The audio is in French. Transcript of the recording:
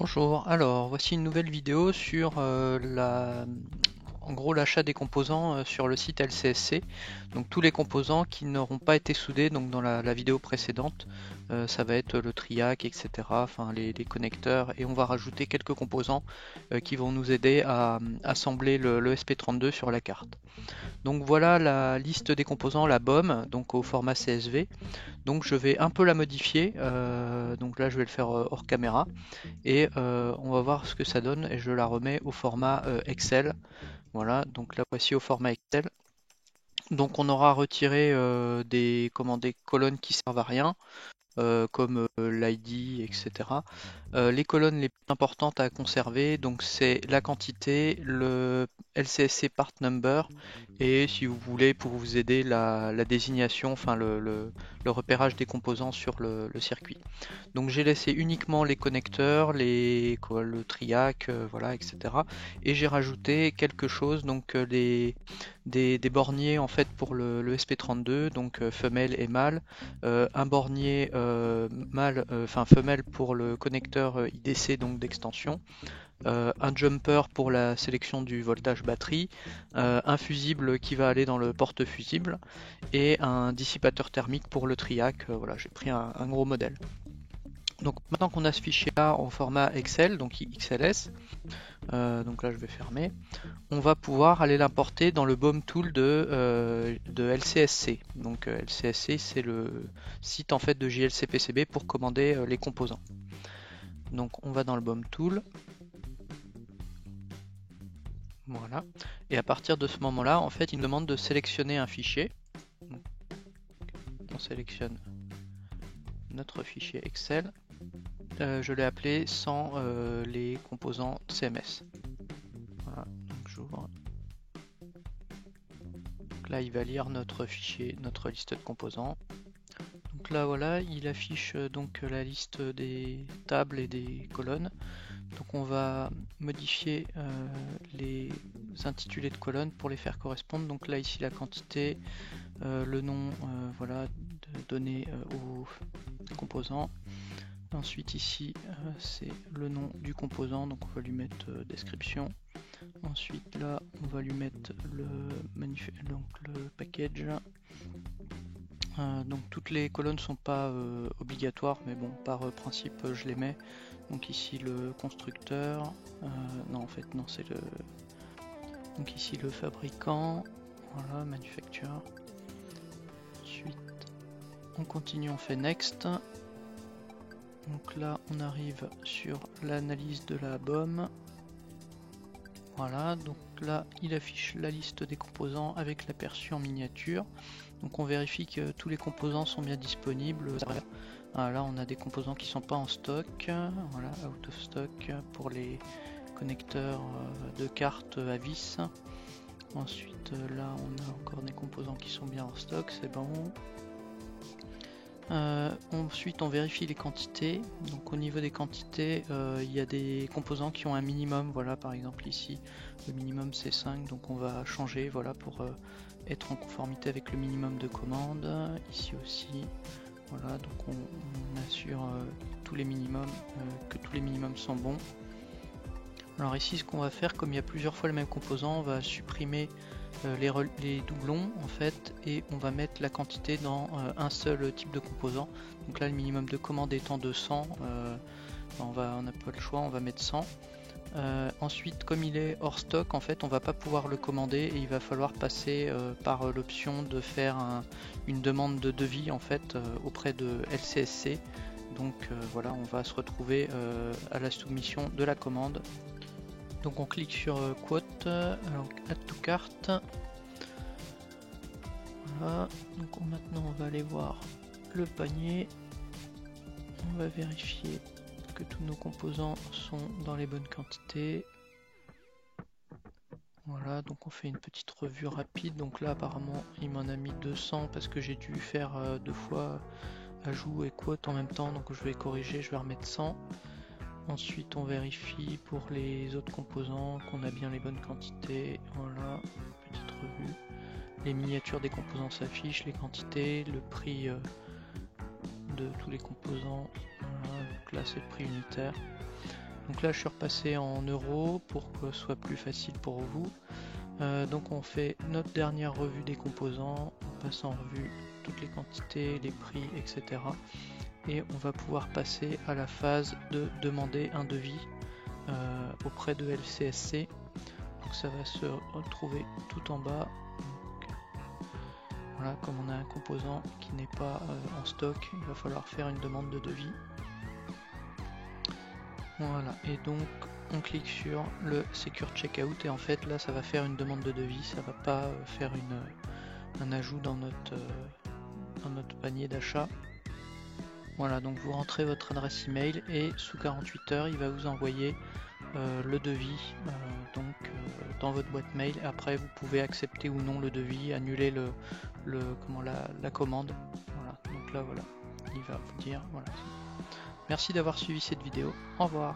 Bonjour, alors voici une nouvelle vidéo sur en gros l'achat des composants sur le site LCSC. Donc tous les composants qui n'auront pas été soudés donc dans la vidéo précédente, ça va être le triac, etc. Enfin les connecteurs, et on va rajouter quelques composants qui vont nous aider à assembler le SP32 sur la carte. Donc voilà la liste des composants, la BOM, donc au format CSV. Donc je vais un peu la modifier, donc là je vais le faire hors caméra et on va voir ce que ça donne et je la remets au format Excel. Voilà, donc là voici au format Excel. Donc on aura retiré des colonnes qui servent à rien, comme l'ID, etc. Les colonnes les plus importantes à conserver, donc c'est la quantité, le LCSC part number, et si vous voulez, pour vous aider, la désignation, enfin le repérage des composants sur le circuit. Donc j'ai laissé uniquement les connecteurs, le triac, voilà, etc. Et j'ai rajouté quelque chose, donc des borniers en fait pour le SP32, donc femelle et mâle, un bornier mâle, enfin femelle pour le connecteur IDC donc d'extension, un jumper pour la sélection du voltage batterie, un fusible qui va aller dans le porte-fusible et un dissipateur thermique pour le triac. Voilà, j'ai pris un gros modèle. Donc maintenant qu'on a ce fichier là en format Excel, donc XLS, donc là je vais fermer, on va pouvoir aller l'importer dans le BOM tool de LCSC. Donc LCSC c'est le site en fait de JLC-PCB pour commander les composants. Donc on va dans le BOM tool, voilà, et à partir de ce moment là en fait il nous demande de sélectionner un fichier. On sélectionne notre fichier Excel. Je l'ai appelé sans les composants CMS. Voilà, donc j'ouvre. Donc là, il va lire notre fichier, notre liste de composants. Donc là, voilà, il affiche donc la liste des tables et des colonnes. Donc on va modifier les intitulés de colonnes pour les faire correspondre. Donc là, ici, la quantité, le nom, voilà, donné aux composants. Ensuite ici c'est le nom du composant, donc on va lui mettre description. Ensuite là on va lui mettre donc le package. Donc toutes les colonnes sont pas obligatoires, mais bon par principe je les mets. Donc ici le constructeur, non en fait non c'est le, donc ici le fabricant, voilà, manufacturer. Ensuite on continue, on fait next. Donc là on arrive sur l'analyse de la BOM. Voilà, donc là il affiche la liste des composants avec l'aperçu en miniature. Donc on vérifie que tous les composants sont bien disponibles. Là on a des composants qui sont pas en stock. Voilà, out of stock pour les connecteurs de cartes à vis. Ensuite là on a encore des composants qui sont bien en stock, c'est bon. Ensuite on vérifie les quantités. Donc au niveau des quantités il y a des composants qui ont un minimum, voilà par exemple ici le minimum c'est 5, donc on va changer, voilà, pour être en conformité avec le minimum de commande. Ici aussi, voilà, donc on assure tous les minimums, que tous les minimums sont bons. Alors ici ce qu'on va faire, comme il y a plusieurs fois le même composant, on va supprimer les doublons en fait, et on va mettre la quantité dans un seul type de composant. Donc là le minimum de commande étant de 100, on n'a pas le choix, on va mettre 100. Ensuite comme il est hors stock en fait on va pas pouvoir le commander et il va falloir passer par l'option de faire une demande de devis en fait auprès de LCSC. Donc voilà, on va se retrouver à la soumission de la commande. Donc on clique sur quote, alors add to cart. Voilà, donc maintenant on va aller voir le panier. On va vérifier que tous nos composants sont dans les bonnes quantités. Voilà, donc on fait une petite revue rapide. Donc là apparemment il m'en a mis 200 parce que j'ai dû faire deux fois ajout et quote en même temps, donc je vais corriger, je vais remettre 100. Ensuite on vérifie pour les autres composants qu'on a bien les bonnes quantités. Voilà, petite revue. Les miniatures des composants s'affichent, les quantités, le prix de tous les composants. Voilà, donc là c'est le prix unitaire. Donc là je suis repassé en euros pour que ce soit plus facile pour vous. Donc on fait notre dernière revue des composants, on passe en revue toutes les quantités, les prix, etc. Et on va pouvoir passer à la phase de demander un devis auprès de LCSC. Donc ça va se retrouver tout en bas. Donc, voilà, comme on a un composant qui n'est pas en stock, il va falloir faire une demande de devis. Voilà, et donc on clique sur le Secure Checkout et en fait là ça va faire une demande de devis, ça va pas faire un ajout dans notre panier d'achat. Voilà, donc vous rentrez votre adresse email et sous 48 heures il va vous envoyer le devis dans votre boîte mail. Après vous pouvez accepter ou non le devis, annuler la commande. Voilà, donc là voilà, il va vous dire voilà. Merci d'avoir suivi cette vidéo, au revoir.